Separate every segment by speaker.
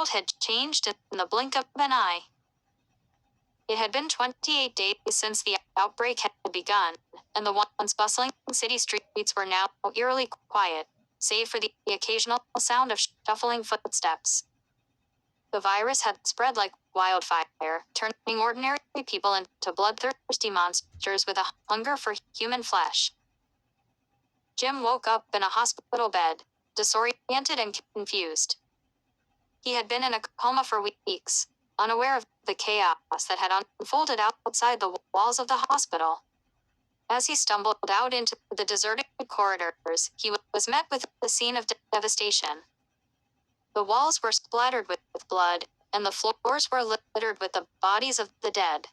Speaker 1: world had changed in the blink of an eye. It had been 28 days since the outbreak had begun, and the once bustling city streets were now eerily quiet, save for the occasional sound of shuffling footsteps. The virus had spread like wildfire, turning ordinary people into bloodthirsty monsters with a hunger for human flesh. Jim woke up in a hospital bed, disoriented and confused. He had been in a coma for weeks, unaware of the chaos that had unfolded outside the walls of the hospital. As he stumbled out into the deserted corridors, he was met with a scene of devastation. The walls were splattered with blood, and the floors were littered with the bodies of the dead.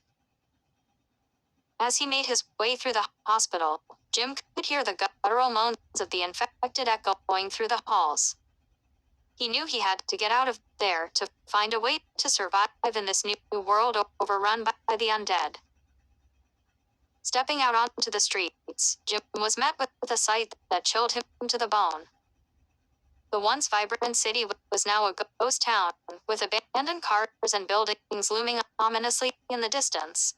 Speaker 1: As he made his way through the hospital, Jim could hear the guttural moans of the infected echoing through the halls. He knew he had to get out of there to find a way to survive in this new world overrun by the undead. Stepping out onto the streets, Jim was met with a sight that chilled him to the bone. The once vibrant city was now a ghost town, with abandoned cars and buildings looming ominously in the distance.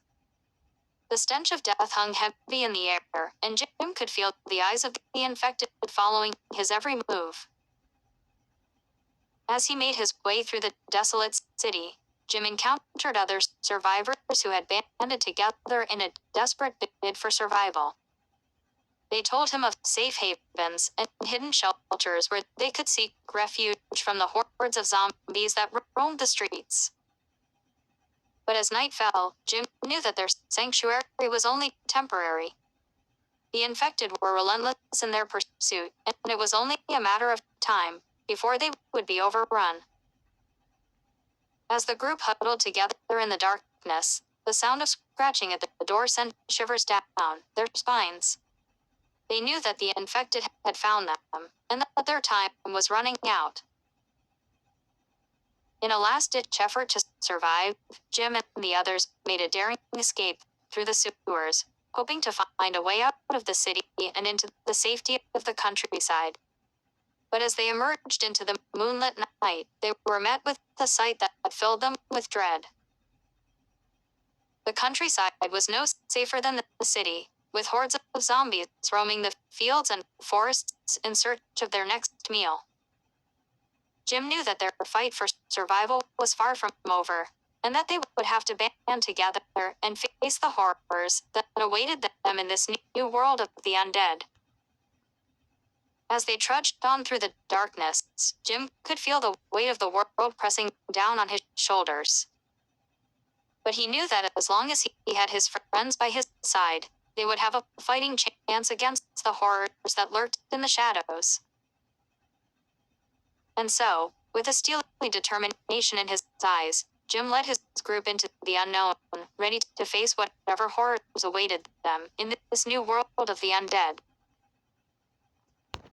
Speaker 1: The stench of death hung heavy in the air, and Jim could feel the eyes of the infected following his every move. As he made his way through the desolate city, Jim encountered other survivors who had banded together in a desperate bid for survival. They told him of safe havens and hidden shelters where they could seek refuge from the hordes of zombies that roamed the streets. But as night fell, Jim knew that their sanctuary was only temporary. The infected were relentless in their pursuit, and it was only a matter of time before they would be overrun. As the group huddled together in the darkness, the sound of scratching at the door sent shivers down their spines. They knew that the infected had found them, and that their time was running out. In a last-ditch effort to survive, Jim and the others made a daring escape through the sewers, hoping to find a way out of the city and into the safety of the countryside. But as they emerged into the moonlit night, they were met with a sight that filled them with dread. The countryside was no safer than the city, with hordes of zombies roaming the fields and forests in search of their next meal. Jim knew that their fight for survival was far from over, and that they would have to band together and face the horrors that awaited them in this new world of the undead. As they trudged on through the darkness, Jim could feel the weight of the world pressing down on his shoulders. But he knew that as long as he had his friends by his side, they would have a fighting chance against the horrors that lurked in the shadows. And so, with a steely determination in his eyes, Jim led his group into the unknown, ready to face whatever horrors awaited them in this new world of the undead.